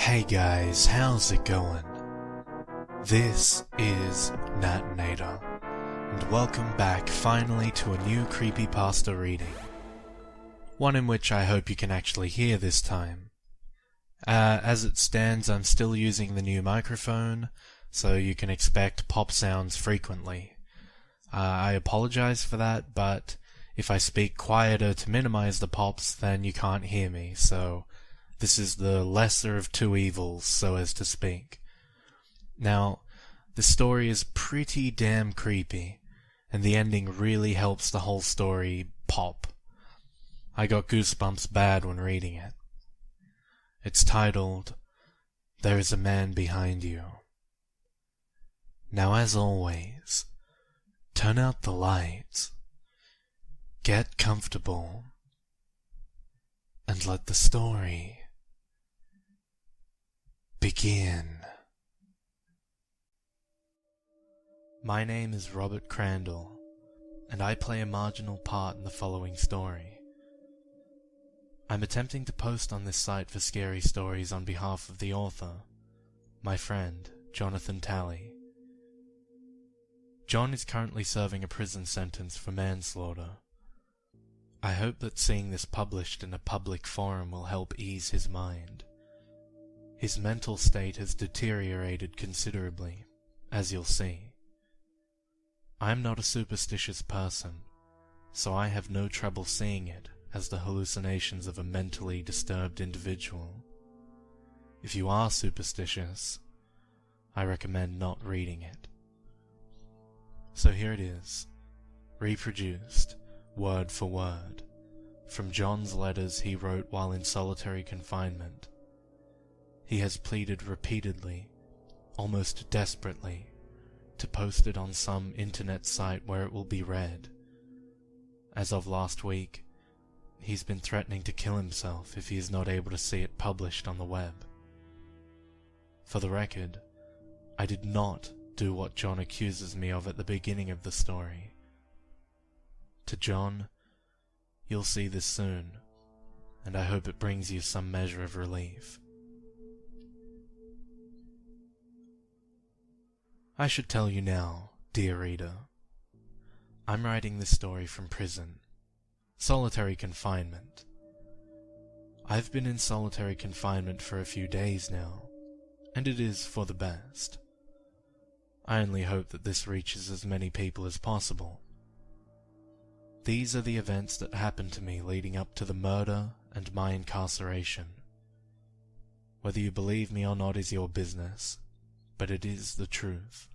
Hey guys, how's it going? This is Natinator, and welcome back finally to a new creepypasta reading. One in which I hope you can actually hear this time. As it stands, I'm still using the new microphone, so you can expect pop sounds frequently. I apologize for that, but if I speak quieter to minimize the pops, then you can't hear me, so this is the lesser of two evils, so as to speak. Now, the story is pretty damn creepy, and the ending really helps the whole story pop. I got goosebumps bad when reading it. It's titled, There is a Man Behind You. Now, as always, turn out the lights, get comfortable, and let the story begin. My name is Robert Crandall, and I play a marginal part in the following story. I'm attempting to post on this site for scary stories on behalf of the author, my friend, Jonathan Talley. John is currently serving a prison sentence for manslaughter. I hope that seeing this published in a public forum will help ease his mind. His mental state has deteriorated considerably, as you'll see. I'm not a superstitious person, so I have no trouble seeing it as the hallucinations of a mentally disturbed individual. If you are superstitious, I recommend not reading it. So here it is, reproduced, word for word, from John's letters he wrote while in solitary confinement. He has pleaded repeatedly, almost desperately, to post it on some internet site where it will be read. As of last week, he's been threatening to kill himself if he is not able to see it published on the web. For the record, I did not do what John accuses me of at the beginning of the story. To John, you'll see this soon, and I hope it brings you some measure of relief. I should tell you now, dear reader, I'm writing this story from prison. Solitary confinement. I've been in solitary confinement for a few days now, and it is for the best. I only hope that this reaches as many people as possible. These are the events that happened to me leading up to the murder and my incarceration. Whether you believe me or not is your business, but it is the truth.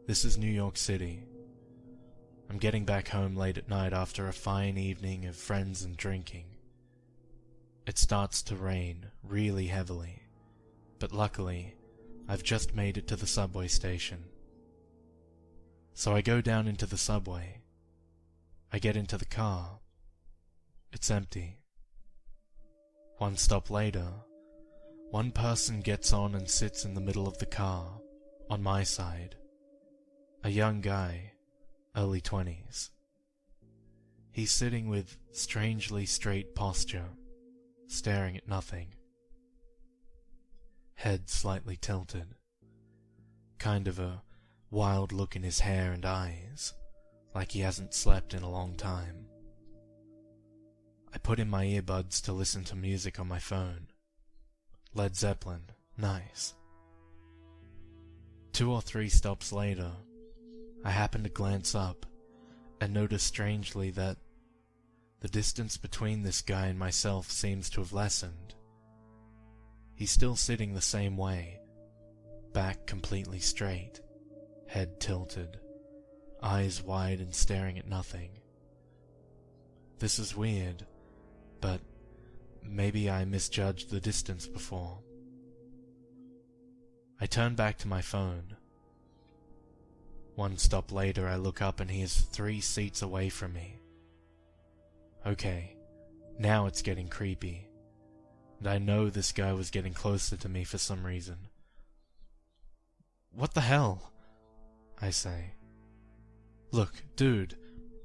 This is New York City. I'm getting back home late at night after a fine evening of friends and drinking. It starts to rain really heavily, but luckily, I've just made it to the subway station. So I go down into the subway. I get into the car. It's empty. One stop later, one person gets on and sits in the middle of the car, on my side. A young guy, early 20s. He's sitting with strangely straight posture, staring at nothing. Head slightly tilted. Kind of a wild look in his hair and eyes, like he hasn't slept in a long time. I put in my earbuds to listen to music on my phone. Led Zeppelin, nice. 2 or 3 stops later, I happen to glance up and notice strangely that the distance between this guy and myself seems to have lessened. He's still sitting the same way, back completely straight, head tilted, eyes wide and staring at nothing. This is weird, but maybe I misjudged the distance before. I turn back to my phone. 1 stop later, I look up and he is 3 seats away from me. Okay, now it's getting creepy, and I know this guy was getting closer to me for some reason. What the hell? I say. Look, dude,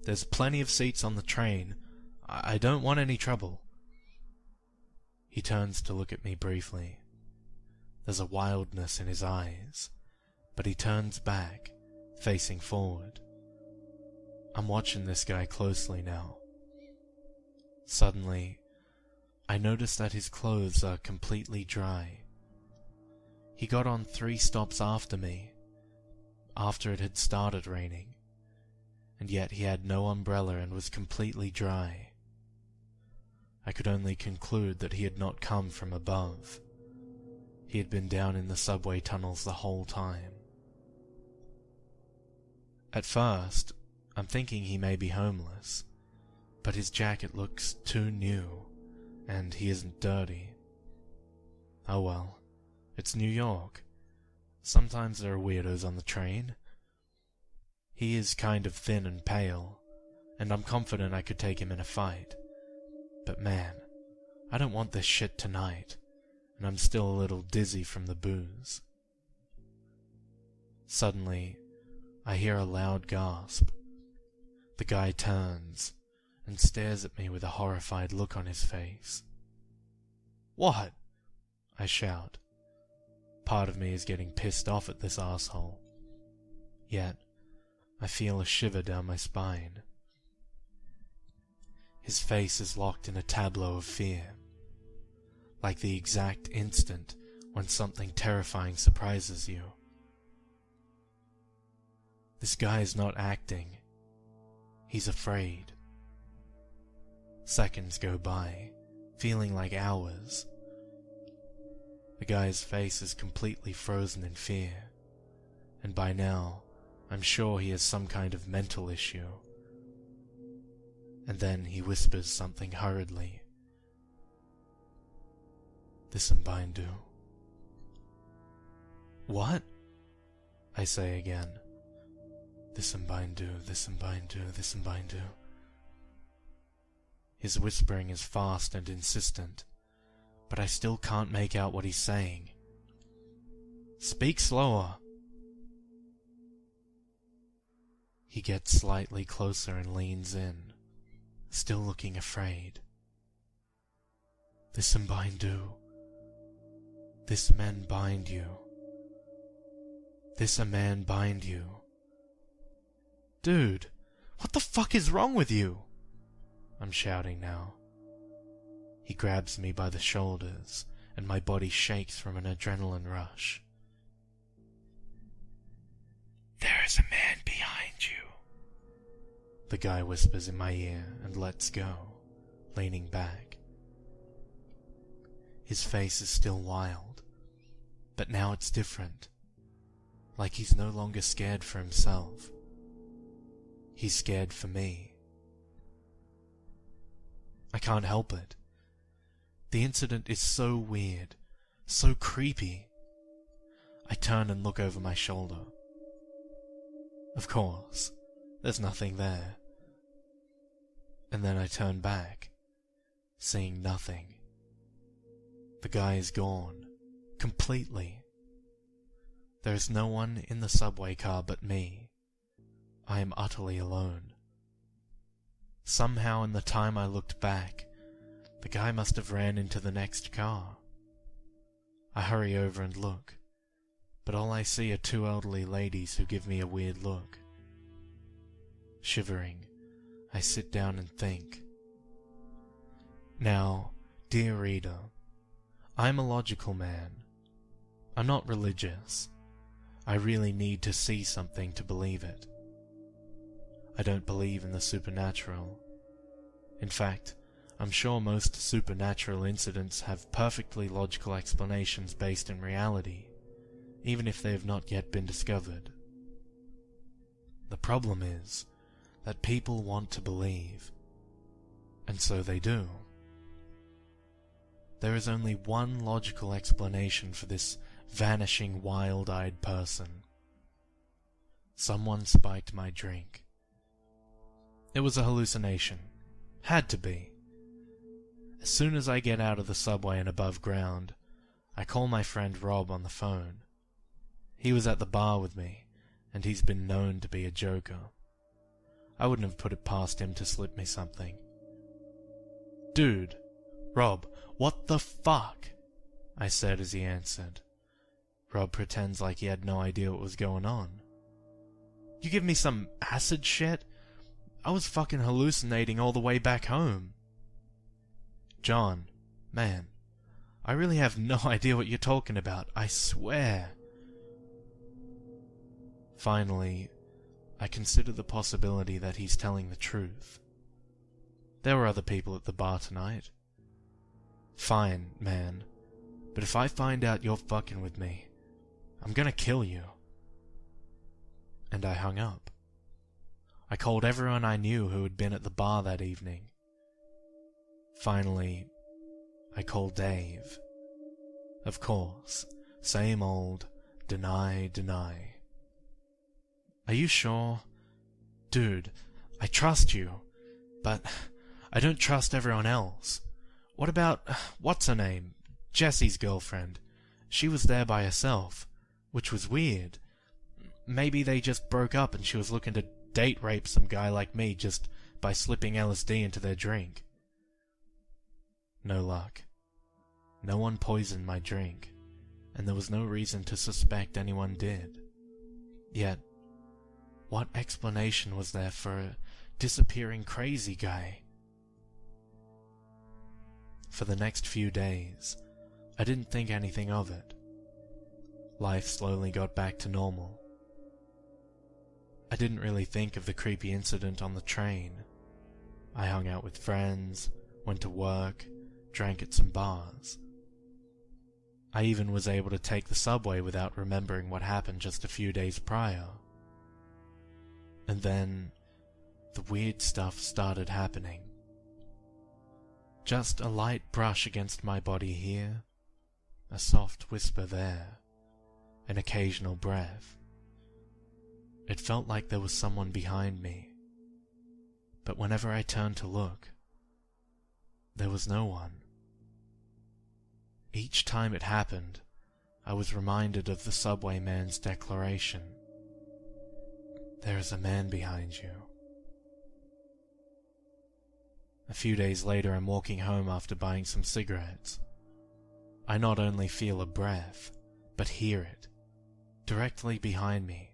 there's plenty of seats on the train. I don't want any trouble. He turns to look at me briefly. There's a wildness in his eyes, but he turns back, facing forward. I'm watching this guy closely now. Suddenly, I notice that his clothes are completely dry. He got on 3 stops after me, after it had started raining, and yet he had no umbrella and was completely dry. I could only conclude that he had not come from above. He had been down in the subway tunnels the whole time. At first, I'm thinking he may be homeless, but his jacket looks too new, and he isn't dirty. Oh well, it's New York. Sometimes there are weirdos on the train. He is kind of thin and pale, and I'm confident I could take him in a fight. But man, I don't want this shit tonight, and I'm still a little dizzy from the booze. Suddenly, I hear a loud gasp. The guy turns and stares at me with a horrified look on his face. "What?" I shout. Part of me is getting pissed off at this asshole. Yet, I feel a shiver down my spine. His face is locked in a tableau of fear, like the exact instant when something terrifying surprises you. This guy is not acting. He's afraid. Seconds go by, feeling like hours. The guy's face is completely frozen in fear, and by now, I'm sure he has some kind of mental issue. And then he whispers something hurriedly. "Thisambindu." "What?" I say again. "Thisambindu, Thisambindu, Thisambindu." His whispering is fast and insistent, but I still can't make out what he's saying. "Speak slower." He gets slightly closer and leans in, still looking afraid. "Thisambindu. This man bind you. This a man bind you." "Dude, what the fuck is wrong with you?" I'm shouting now. He grabs me by the shoulders, and my body shakes from an adrenaline rush. "There is a man behind you," the guy whispers in my ear and lets go, leaning back. His face is still wild, but now it's different. Like he's no longer scared for himself. He's scared for me. I can't help it. The incident is so weird, so creepy. I turn and look over my shoulder. Of course, there's nothing there. And then I turn back, seeing nothing. The guy is gone, completely. There is no one in the subway car but me. I am utterly alone. Somehow in the time I looked back, the guy must have ran into the next car. I hurry over and look, but all I see are 2 elderly ladies who give me a weird look. Shivering, I sit down and think. Now, dear reader, I'm a logical man. I'm not religious. I really need to see something to believe it. I don't believe in the supernatural. In fact, I'm sure most supernatural incidents have perfectly logical explanations based in reality, even if they have not yet been discovered. The problem is that people want to believe, and so they do. There is only one logical explanation for this vanishing wild-eyed person. Someone spiked my drink. It was a hallucination. Had to be. As soon as I get out of the subway and above ground, I call my friend Rob on the phone. He was at the bar with me, and he's been known to be a joker. I wouldn't have put it past him to slip me something. "Dude, Rob, What the fuck? I said as he answered. Rob pretends like he had no idea what was going on. You give me some acid shit? I was fucking hallucinating all the way back home. John, man, I really have no idea what you're talking about, I swear. Finally, I consider the possibility that he's telling the truth. There were other people at the bar tonight. Fine, man, but if I find out you're fucking with me, I'm gonna kill you. And I hung up. I called everyone I knew who had been at the bar that evening. Finally, I called Dave. Of course, same old deny. Are you sure? Dude, I trust you, but I don't trust everyone else. What about, what's her name? Jesse's girlfriend. She was there by herself, which was weird. Maybe they just broke up and she was looking to date rape some guy like me just by slipping LSD into their drink. No luck. No one poisoned my drink, and there was no reason to suspect anyone did. Yet, what explanation was there for a disappearing crazy guy? For the next few days, I didn't think anything of it. Life slowly got back to normal. I didn't really think of the creepy incident on the train. I hung out with friends, went to work, drank at some bars. I even was able to take the subway without remembering what happened just a few days prior. And then, the weird stuff started happening. Just a light brush against my body here, a soft whisper there, an occasional breath. It felt like there was someone behind me, but whenever I turned to look, there was no one. Each time it happened, I was reminded of the subway man's declaration. There is a man behind you. A few days later, I'm walking home after buying some cigarettes. I not only feel a breath, but hear it, directly behind me,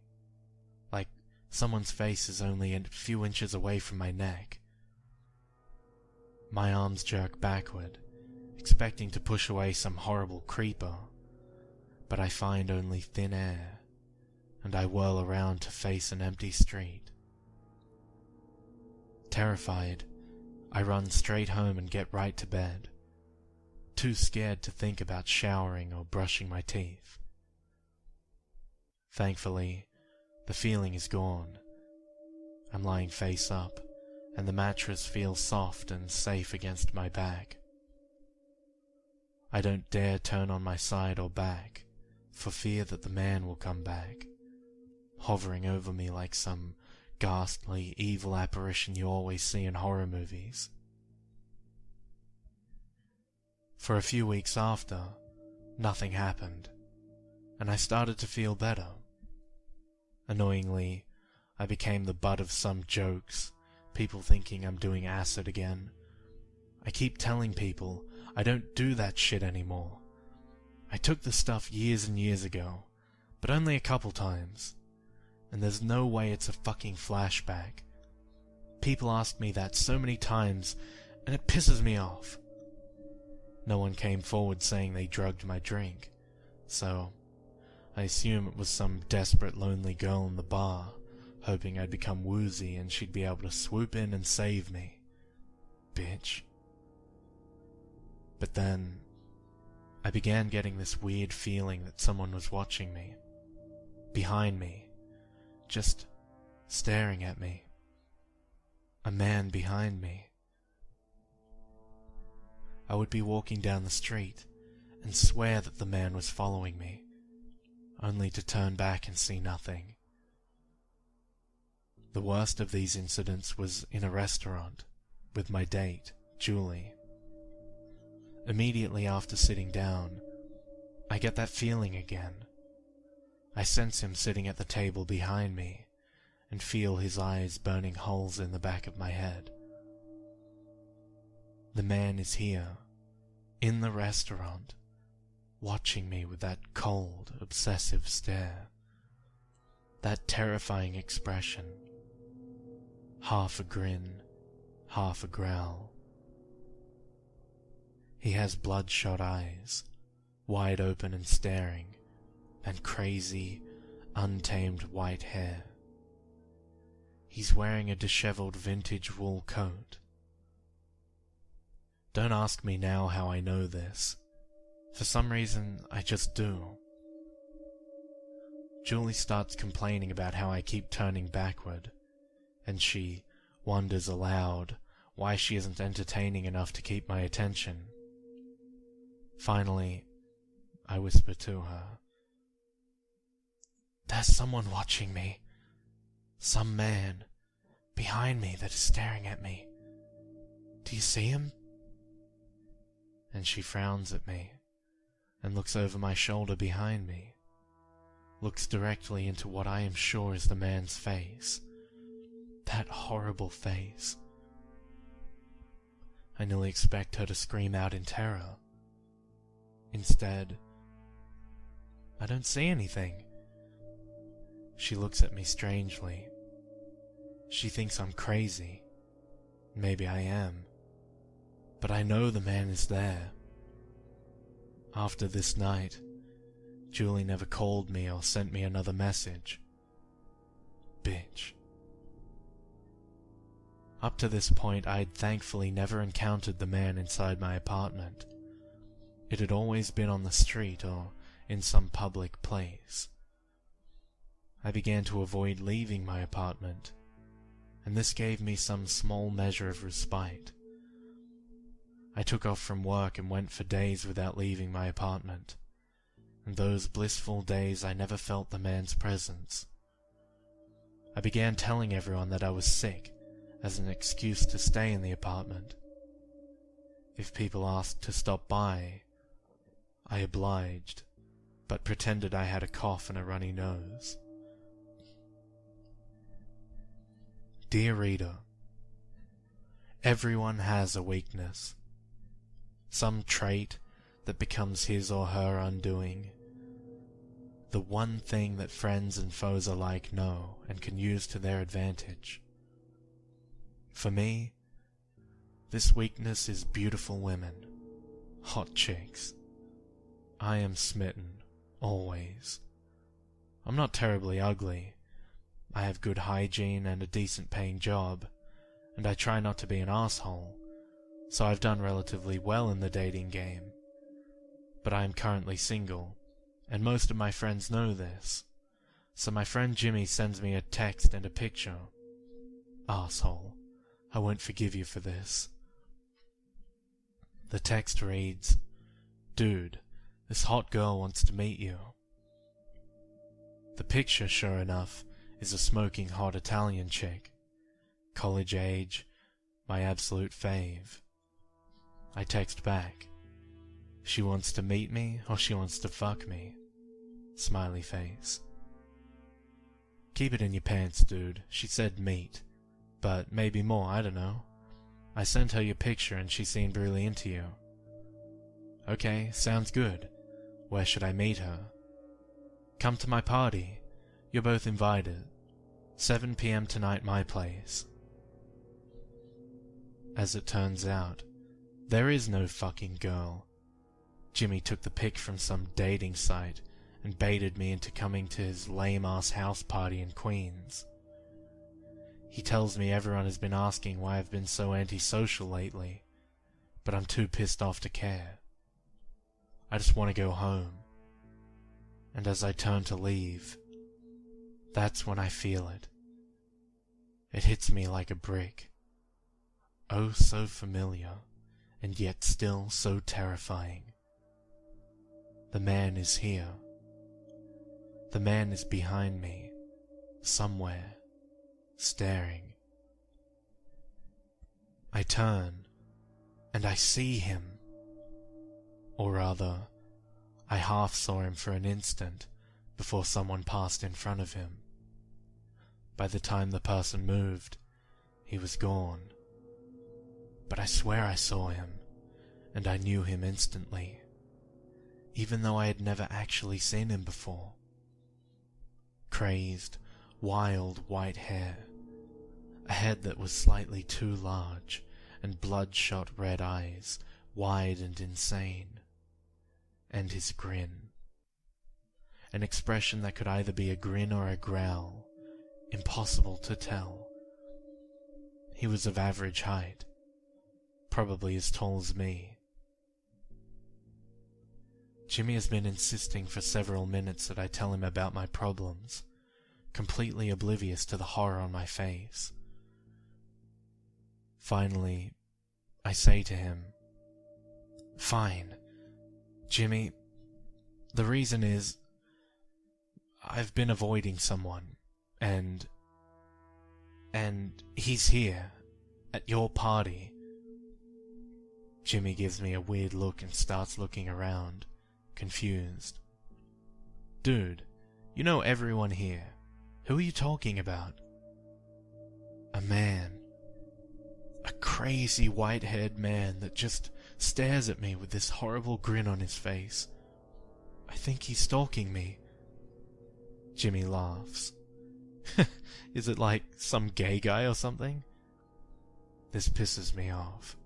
like someone's face is only a few inches away from my neck. My arms jerk backward, expecting to push away some horrible creeper, but I find only thin air, and I whirl around to face an empty street. Terrified, I run straight home and get right to bed, too scared to think about showering or brushing my teeth. Thankfully, the feeling is gone. I'm lying face up, and the mattress feels soft and safe against my back. I don't dare turn on my side or back, for fear that the man will come back, hovering over me like some ghastly, evil apparition you always see in horror movies. For a few weeks after, nothing happened, and I started to feel better. Annoyingly, I became the butt of some jokes, people thinking I'm doing acid again. I keep telling people I don't do that shit anymore. I took the stuff years and years ago, but only a couple times. And there's no way it's a fucking flashback. People ask me that so many times, and it pisses me off. No one came forward saying they drugged my drink, so I assume it was some desperate lonely girl in the bar, hoping I'd become woozy and she'd be able to swoop in and save me. Bitch. But then, I began getting this weird feeling that someone was watching me, behind me, just staring at me. A man behind me. I would be walking down the street and swear that the man was following me, only to turn back and see nothing. The worst of these incidents was in a restaurant, with my date, Julie. Immediately after sitting down, I get that feeling again. I sense him sitting at the table behind me, and feel his eyes burning holes in the back of my head. The man is here, in the restaurant, watching me with that cold, obsessive stare, that terrifying expression, half a grin, half a growl. He has bloodshot eyes, wide open and staring, and crazy, untamed white hair. He's wearing a disheveled vintage wool coat. Don't ask me now how I know this. For some reason, I just do. Julie starts complaining about how I keep turning backward, and she wonders aloud why she isn't entertaining enough to keep my attention. Finally, I whisper to her, "There's someone watching me. Some man behind me that is staring at me. Do you see him?" And she frowns at me and looks over my shoulder behind me, looks directly into what I am sure is the man's face. That horrible face. I nearly expect her to scream out in terror. Instead, I don't see anything. She looks at me strangely. She thinks I'm crazy. Maybe I am. But I know the man is there. After this night, Julie never called me or sent me another message. Bitch. Up to this point, I had thankfully never encountered the man inside my apartment. It had always been on the street or in some public place. I began to avoid leaving my apartment, and this gave me some small measure of respite. I took off from work and went for days without leaving my apartment, and those blissful days I never felt the man's presence. I began telling everyone that I was sick as an excuse to stay in the apartment. If people asked to stop by, I obliged, but pretended I had a cough and a runny nose. Dear reader, everyone has a weakness. Some trait that becomes his or her undoing. The one thing that friends and foes alike know and can use to their advantage. For me, this weakness is beautiful women, hot chicks. I am smitten, always. I'm not terribly ugly. I have good hygiene and a decent paying job, and I try not to be an asshole, so I've done relatively well in the dating game. But I am currently single, and most of my friends know this, so my friend Jimmy sends me a text and a picture. Asshole, I won't forgive you for this. The text reads, "Dude, this hot girl wants to meet you." The picture, sure enough, is a smoking hot Italian chick. College age, my absolute fave. I text back. She wants to meet me or she wants to fuck me? Smiley face. Keep it in your pants, dude. She said meet. But maybe more, I don't know. I sent her your picture and she seemed really into you. Okay, sounds good. Where should I meet her? Come to my party. You're both invited. 7 p.m. tonight, my place. As it turns out, there is no fucking girl. Jimmy took the pic from some dating site and baited me into coming to his lame-ass house party in Queens. He tells me everyone has been asking why I've been so antisocial lately, but I'm too pissed off to care. I just want to go home. And as I turn to leave, that's when I feel it. It hits me like a brick. Oh, so familiar, and yet still so terrifying. The man is here. The man is behind me, somewhere, staring. I turn, and I see him. Or rather, I half saw him for an instant before someone passed in front of him. By the time the person moved, he was gone. But I swear I saw him, and I knew him instantly, even though I had never actually seen him before. Crazed, wild white hair, a head that was slightly too large, and bloodshot red eyes, wide and insane, and his grin. An expression that could either be a grin or a growl, impossible to tell. He was of average height, probably as tall as me. Jimmy has been insisting for several minutes that I tell him about my problems, completely oblivious to the horror on my face. Finally, I say to him, "Fine, Jimmy, the reason is, I've been avoiding someone, and he's here, at your party." Jimmy gives me a weird look and starts looking around, confused. "Dude, you know everyone here. Who are you talking about?" "A man. A crazy white-haired man that just stares at me with this horrible grin on his face. I think he's stalking me." Jimmy laughs. "Is it like some gay guy or something?" This pisses me off.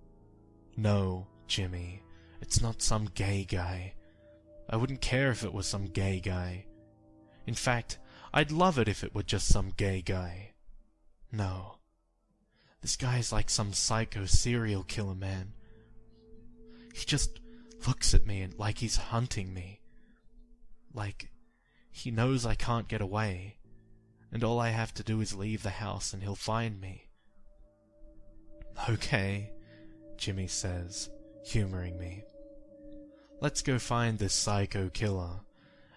"No, Jimmy, it's not some gay guy. I wouldn't care if it was some gay guy. In fact, I'd love it if it were just some gay guy. No. This guy's like some psycho serial killer, man. He just looks at me and like he's hunting me. Like he knows I can't get away, and all I have to do is leave the house and he'll find me." "Okay," Jimmy says, humoring me. "Let's go find this psycho killer,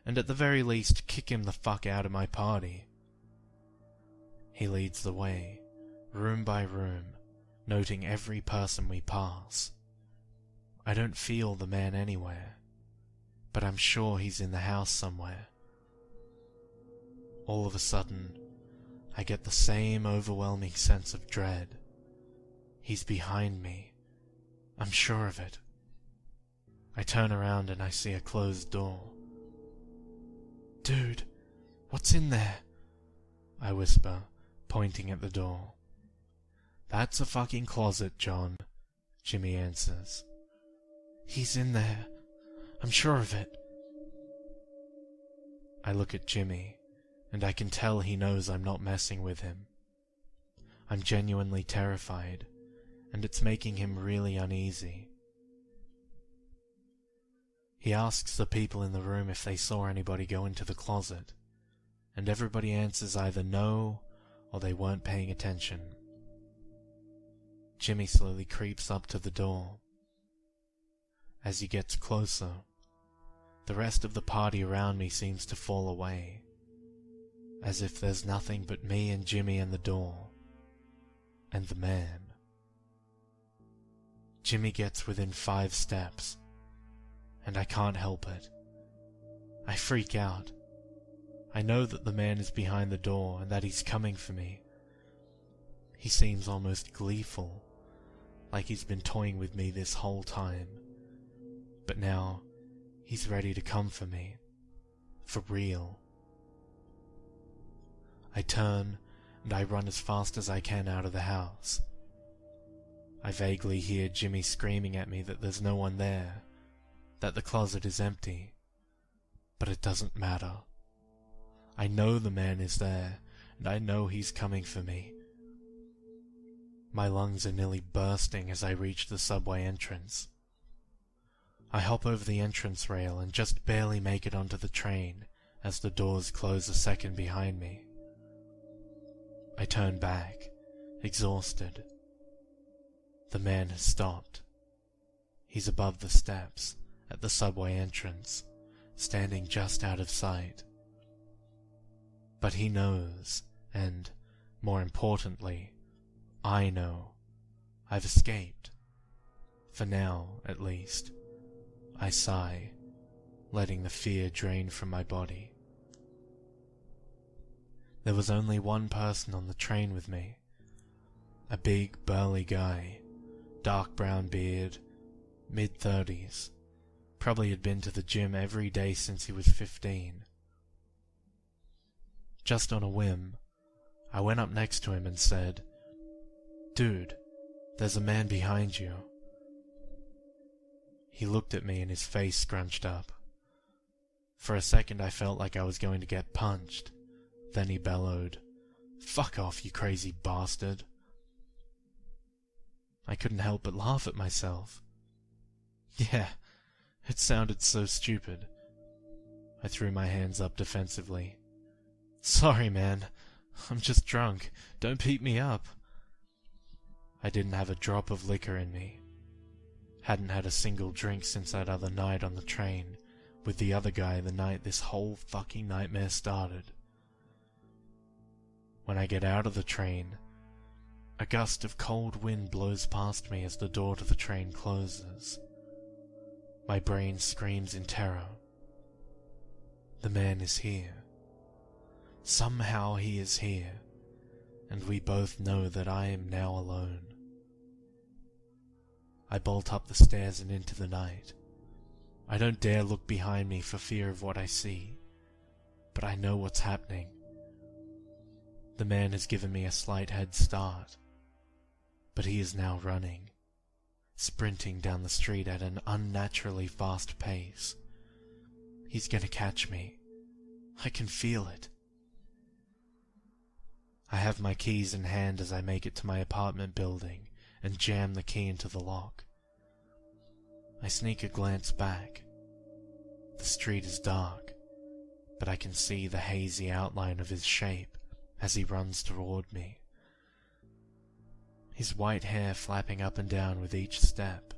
and at the very least kick him the fuck out of my party." He leads the way, room by room, noting every person we pass. I don't feel the man anywhere, but I'm sure he's in the house somewhere. All of a sudden, I get the same overwhelming sense of dread. He's behind me. I'm sure of it. I turn around and I see a closed door. "Dude, what's in there?" I whisper, pointing at the door. "That's a fucking closet, John," Jimmy answers. "He's in there. I'm sure of it." I look at Jimmy, and I can tell he knows I'm not messing with him. I'm genuinely terrified, and it's making him really uneasy. He asks the people in the room if they saw anybody go into the closet, and everybody answers either no or they weren't paying attention. Jimmy slowly creeps up to the door. As he gets closer, the rest of the party around me seems to fall away, as if there's nothing but me and Jimmy and the door, and the man. Jimmy gets within 5 steps, and I can't help it. I freak out. I know that the man is behind the door and that he's coming for me. He seems almost gleeful, like he's been toying with me this whole time. But now, he's ready to come for me. For real. I turn, and I run as fast as I can out of the house. I vaguely hear Jimmy screaming at me that there's no one there, that the closet is empty. But it doesn't matter. I know the man is there, and I know he's coming for me. My lungs are nearly bursting as I reach the subway entrance. I hop over the entrance rail and just barely make it onto the train as the doors close a second behind me. I turn back, exhausted. The man has stopped. He's above the steps at the subway entrance, standing just out of sight. But he knows, and, more importantly, I know. I've escaped. For now, at least. I sigh, letting the fear drain from my body. There was only one person on the train with me. A big, burly guy, dark brown beard, mid-30s. Probably had been to the gym every day since he was 15. Just on a whim, I went up next to him and said, "Dude, there's a man behind you." He looked at me and his face scrunched up. For a second I felt like I was going to get punched. Then he bellowed, "Fuck off, you crazy bastard." I couldn't help but laugh at myself. Yeah, it sounded so stupid. I threw my hands up defensively. "Sorry, man. I'm just drunk. Don't beat me up." I didn't have a drop of liquor in me. Hadn't had a single drink since that other night on the train with the other guy the night this whole fucking nightmare started. When I get out of the train, a gust of cold wind blows past me as the door to the train closes. My brain screams in terror. The man is here. Somehow he is here, and we both know that I am now alone. I bolt up the stairs and into the night. I don't dare look behind me for fear of what I see, but I know what's happening. The man has given me a slight head start, but he is now running, sprinting down the street at an unnaturally fast pace. He's gonna catch me. I can feel it. I have my keys in hand as I make it to my apartment building and jam the key into the lock. I sneak a glance back. The street is dark, but I can see the hazy outline of his shape as he runs toward me. His white hair flapping up and down with each step.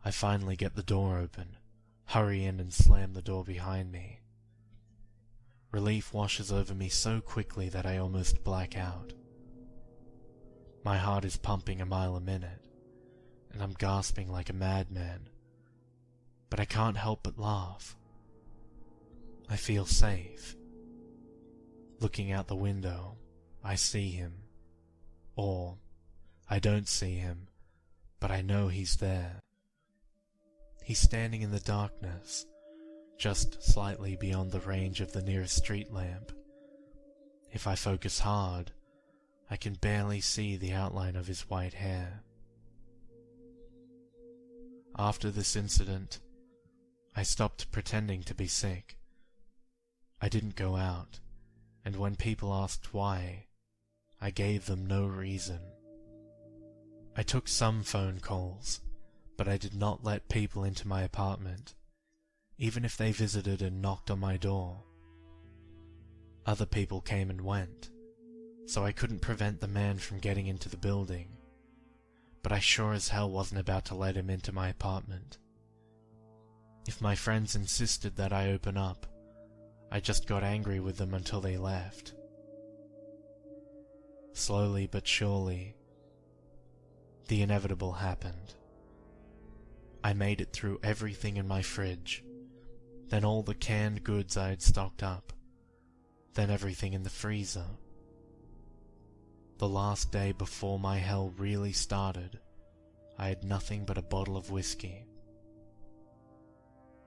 I finally get the door open, hurry in and slam the door behind me. Relief washes over me so quickly that I almost black out. My heart is pumping a mile a minute, and I'm gasping like a madman, but I can't help but laugh. I feel safe. Looking out the window, I see him. Or, I don't see him, but I know he's there. He's standing in the darkness, just slightly beyond the range of the nearest street lamp. If I focus hard, I can barely see the outline of his white hair. After this incident, I stopped pretending to be sick. I didn't go out, and when people asked why, I gave them no reason. I took some phone calls, but I did not let people into my apartment, even if they visited and knocked on my door. Other people came and went, so I couldn't prevent the man from getting into the building, but I sure as hell wasn't about to let him into my apartment. If my friends insisted that I open up, I just got angry with them until they left. Slowly but surely, the inevitable happened. I made it through everything in my fridge, then all the canned goods I had stocked up, then everything in the freezer. The last day before my hell really started, I had nothing but a bottle of whiskey.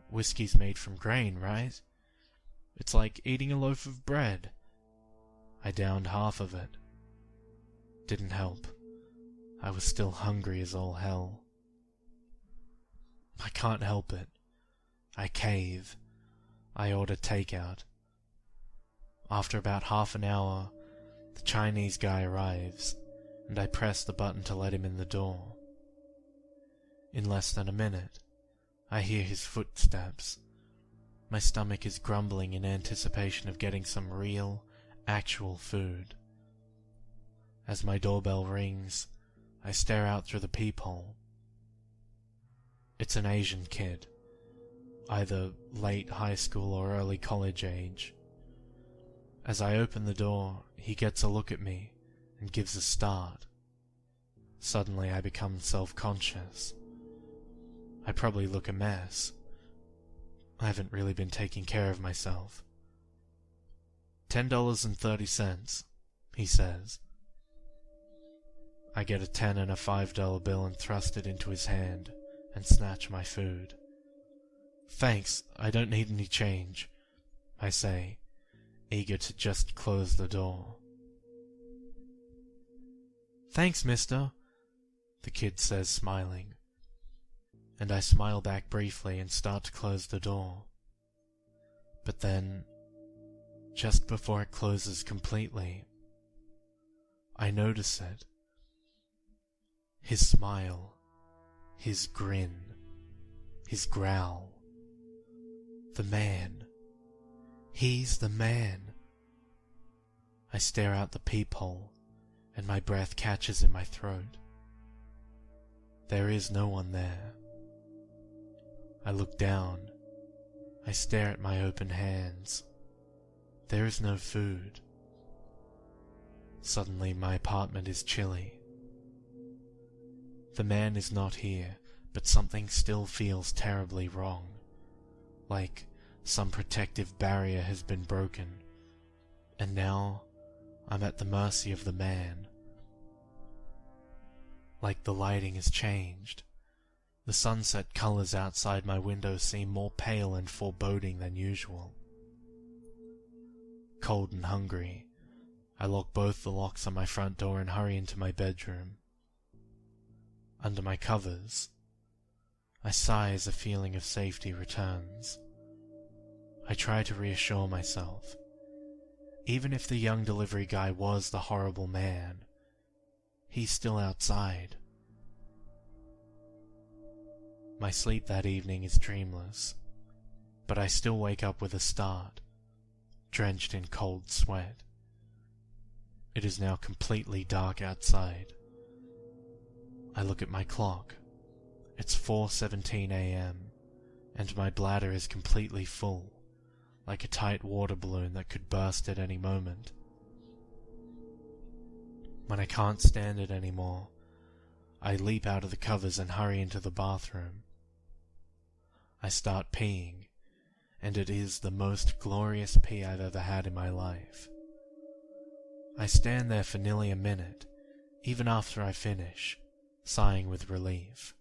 Whiskey's made from grain, right? It's like eating a loaf of bread. I downed half of it. Didn't help. I was still hungry as all hell. I can't help it. I cave. I order takeout. After about half an hour, the Chinese guy arrives, and I press the button to let him in the door. In less than a minute, I hear his footsteps. My stomach is grumbling in anticipation of getting some real, actual food. As my doorbell rings, I stare out through the peephole. It's an Asian kid, either late high school or early college age. As I open the door, he gets a look at me and gives a start. Suddenly I become self-conscious. I probably look a mess. I haven't really been taking care of myself. $10.30, he says. I get a 10 and a $5 bill and thrust it into his hand and snatch my food. "Thanks, I don't need any change," I say, eager to just close the door. "Thanks, mister," the kid says, smiling, and I smile back briefly and start to close the door. But then, just before it closes completely, I notice it. His smile, his grin, his growl. The man. He's the man. I stare out the peephole, and my breath catches in my throat. There is no one there. I look down. I stare at my open hands. There is no food. Suddenly my apartment is chilly. The man is not here, but something still feels terribly wrong. Like some protective barrier has been broken, and now I'm at the mercy of the man. Like the lighting has changed. The sunset colors outside my window seem more pale and foreboding than usual. Cold and hungry, I lock both the locks on my front door and hurry into my bedroom. Under my covers, I sigh as a feeling of safety returns. I try to reassure myself. Even if the young delivery guy was the horrible man, he's still outside. My sleep that evening is dreamless, but I still wake up with a start, drenched in cold sweat. It is now completely dark outside. I look at my clock. It's 4:17 a.m., and my bladder is completely full, like a tight water balloon that could burst at any moment. When I can't stand it anymore, I leap out of the covers and hurry into the bathroom. I start peeing, and it is the most glorious pee I've ever had in my life. I stand there for nearly a minute, even after I finish, sighing with relief.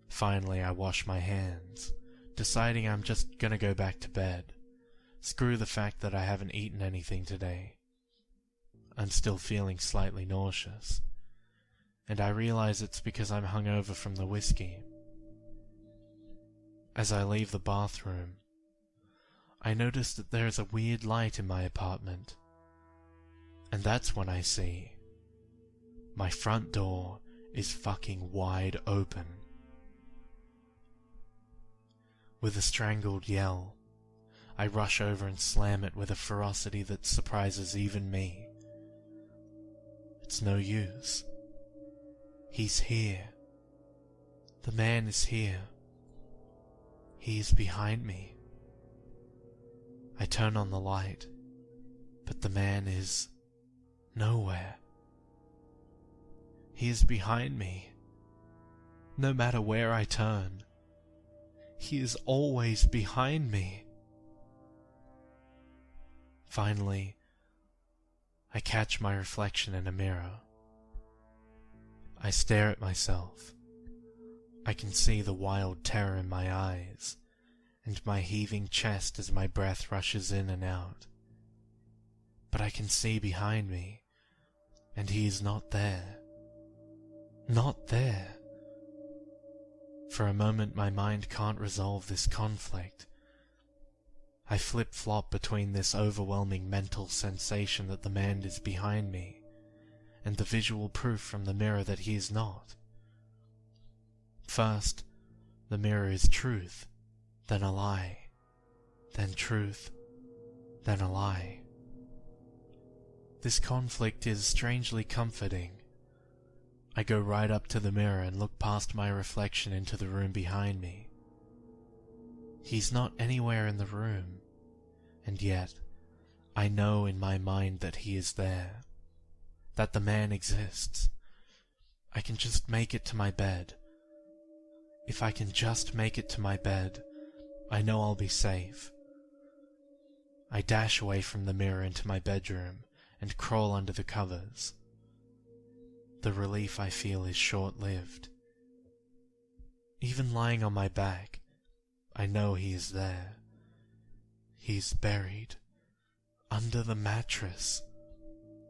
Finally, I wash my hands, deciding I'm just gonna go back to bed. Screw the fact that I haven't eaten anything today. I'm still feeling slightly nauseous, and I realize it's because I'm hungover from the whiskey. As I leave the bathroom, I notice that there is a weird light in my apartment, and that's when I see my front door is fucking wide open. With a strangled yell, I rush over and slam it with a ferocity that surprises even me. It's no use. He's here. The man is here. He is behind me. I turn on the light, but the man is nowhere. He is behind me. No matter where I turn, he is always behind me. Finally, I catch my reflection in a mirror. I stare at myself. I can see the wild terror in my eyes, and my heaving chest as my breath rushes in and out. But I can see behind me, and he is not there. Not there. For a moment my mind can't resolve this conflict. I flip-flop between this overwhelming mental sensation that the man is behind me, and the visual proof from the mirror that he is not. First, the mirror is truth, then a lie, then truth, then a lie. This conflict is strangely comforting. I go right up to the mirror and look past my reflection into the room behind me. He's not anywhere in the room, and yet I know in my mind that he is there, that the man exists. I can just make it to my bed. If I can just make it to my bed, I know I'll be safe. I dash away from the mirror into my bedroom and crawl under the covers. the relief I feel is short-lived. Even lying on my back, I know he is there. He's buried under the mattress,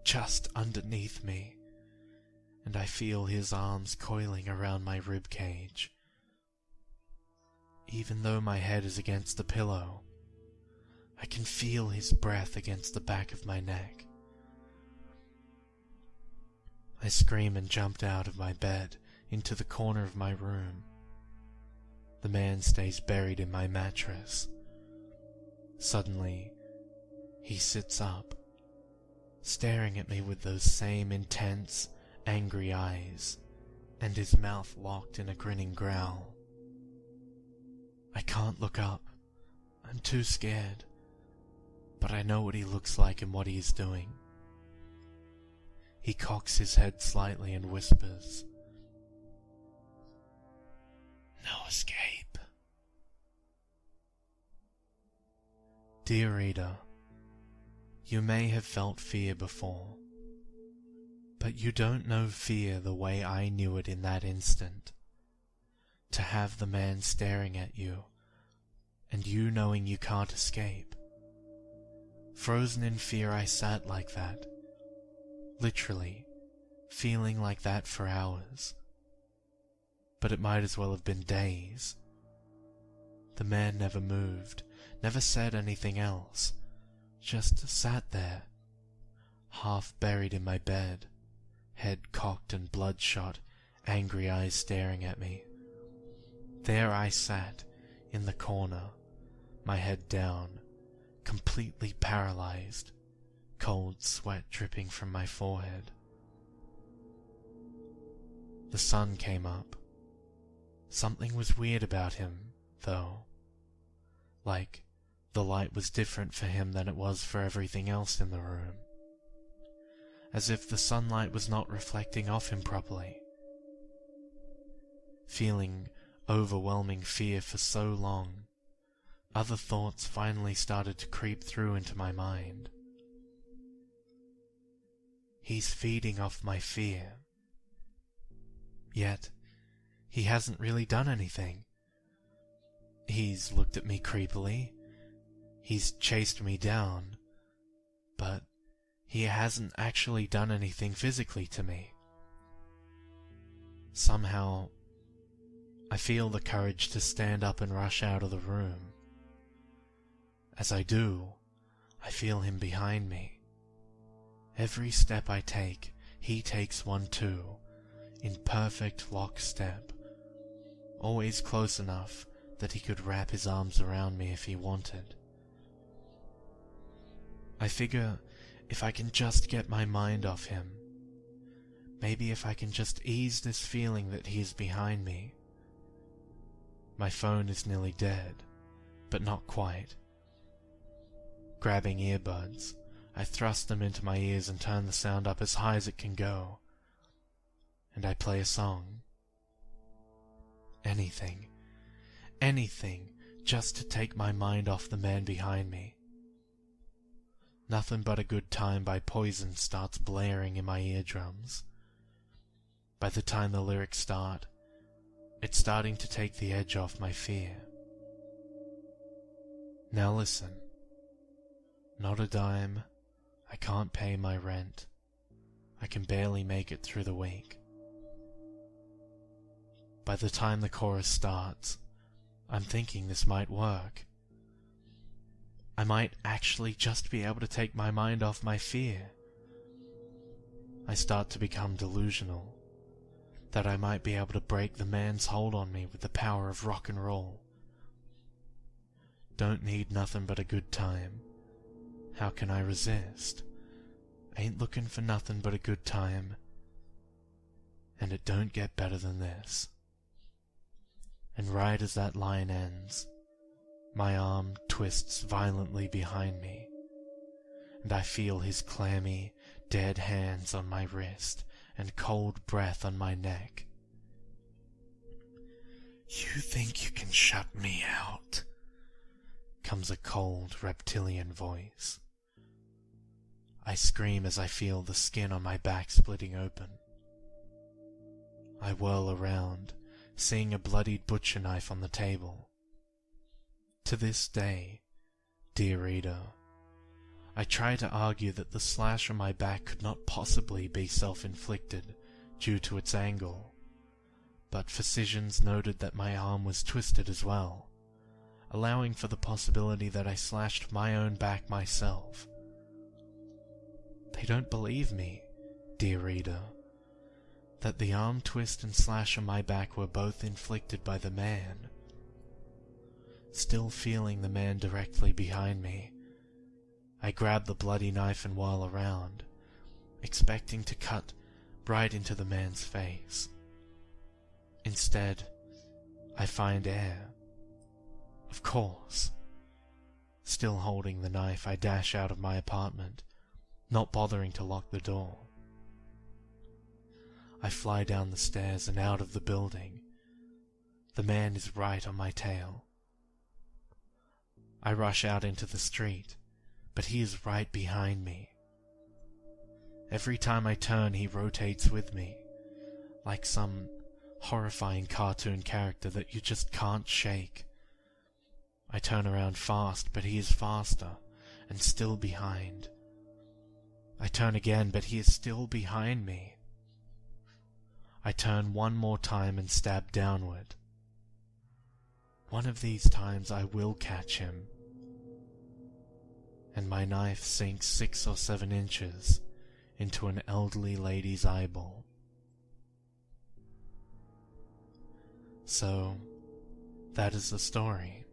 just underneath me, and I feel his arms coiling around my rib cage. Even though my head is against the pillow, I can feel his breath against the back of my neck. I scream and jumped out of my bed into the corner of my room. The man stays buried in my mattress. Suddenly, he sits up, staring at me with those same intense, angry eyes, and his mouth locked in a grinning growl. I can't look up. I'm too scared. But I know what he looks like and what he is doing. He cocks his head slightly and whispers, "No escape." Dear reader, you may have felt fear before, but you don't know fear the way I knew it in that instant. To have the man staring at you, and you knowing you can't escape. Frozen in fear, I sat like that, literally, feeling like that for hours. But it might as well have been days. The man never moved, never said anything else, just sat there, half buried in my bed, head cocked and bloodshot, angry eyes staring at me. There I sat, in the corner, my head down, completely paralyzed, cold sweat dripping from my forehead. The sun came up. Something was weird about him, though. Like, the light was different for him than it was for everything else in the room. As if the sunlight was not reflecting off him properly. Feeling overwhelming fear for so long, other thoughts finally started to creep through into my mind. He's feeding off my fear. Yet, he hasn't really done anything. He's looked at me creepily. He's chased me down. But he hasn't actually done anything physically to me. Somehow, I feel the courage to stand up and rush out of the room. As I do, I feel him behind me. Every step I take, he takes one too, in perfect lockstep, always close enough that he could wrap his arms around me if he wanted. I figure if I can just get my mind off him, maybe if I can just ease this feeling that he is behind me. My phone is nearly dead, but not quite. Grabbing earbuds, I thrust them into my ears and turn the sound up as high as it can go. And I play a song. Anything, just to take my mind off the man behind me. Nothing But a Good Time by Poison starts blaring in my eardrums. By the time the lyrics start, it's starting to take the edge off my fear. Now listen. Not a dime. I can't pay my rent. I can barely make it through the week. By the time the chorus starts, I'm thinking this might work. I might actually just be able to take my mind off my fear. I start to become delusional, that I might be able to break the man's hold on me with the power of rock and roll. Don't need nothing but a good time. How can I resist? Ain't looking for nothing but a good time. And it don't get better than this. And right as that line ends, my arm twists violently behind me, and I feel his clammy, dead hands on my wrist and cold breath on my neck. "You think you can shut me out?" comes a cold, reptilian voice. I scream as I feel the skin on my back splitting open. I whirl around, seeing a bloodied butcher knife on the table. To this day, dear reader, I try to argue that the slash on my back could not possibly be self-inflicted due to its angle, but physicians noted that my arm was twisted as well, allowing for the possibility that I slashed my own back myself. They don't believe me, dear reader, that the arm twist and slash on my back were both inflicted by the man. Still feeling the man directly behind me, I grab the bloody knife and whirl around, expecting to cut right into the man's face. Instead, I find air. Of course. Still holding the knife, I dash out of my apartment, not bothering to lock the door. I fly down the stairs and out of the building. The man is right on my tail. I rush out into the street, but he is right behind me. Every time I turn, he rotates with me, like some horrifying cartoon character that you just can't shake. I turn around fast, but he is faster, and still behind. I turn again, but he is still behind me. I turn one more time and stab downward. One of these times I will catch him, and my knife sinks 6 or 7 inches into an elderly lady's eyeball. So, that is the story.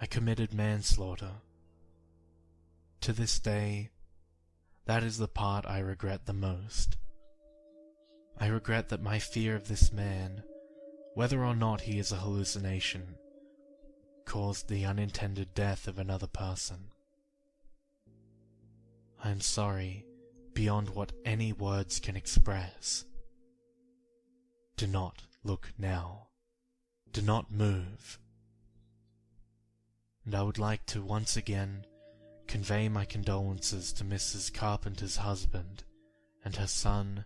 I committed manslaughter. To this day, that is the part I regret the most. I regret that my fear of this man, whether or not he is a hallucination, caused the unintended death of another person. I am sorry beyond what any words can express. Do not look now. Do not move. And I would like to once again convey my condolences to Mrs. Carpenter's husband and her son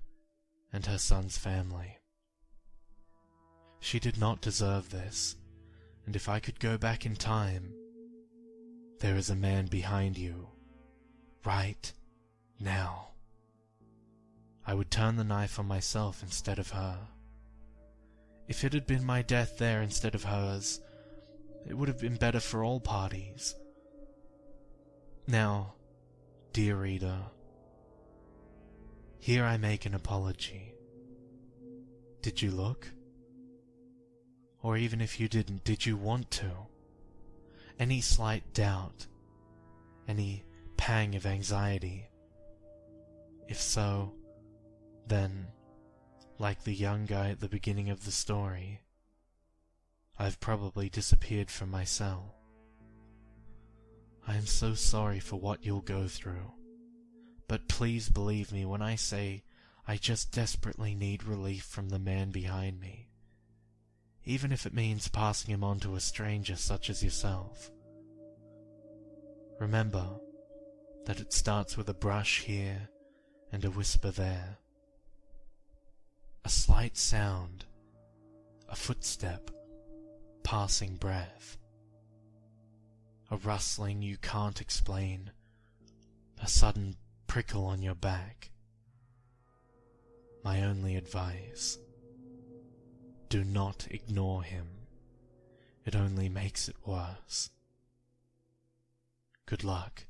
and her son's family. She did not deserve this, and if I could go back in time, there is a man behind you, right now. I would turn the knife on myself instead of her. If it had been my death there instead of hers, it would have been better for all parties. Now, dear reader, here I make an apology. Did you look? Or even if you didn't, did you want to? Any slight doubt? Any pang of anxiety? If so, then, like the young guy at the beginning of the story, I've probably disappeared from my cell. I am so sorry for what you'll go through, but please believe me when I say I just desperately need relief from the man behind me, even if it means passing him on to a stranger such as yourself. Remember that it starts with a brush here and a whisper there. A slight sound, a footstep, passing breath. A rustling you can't explain, a sudden prickle on your back. My only advice: do not ignore him. It only makes it worse. Good luck.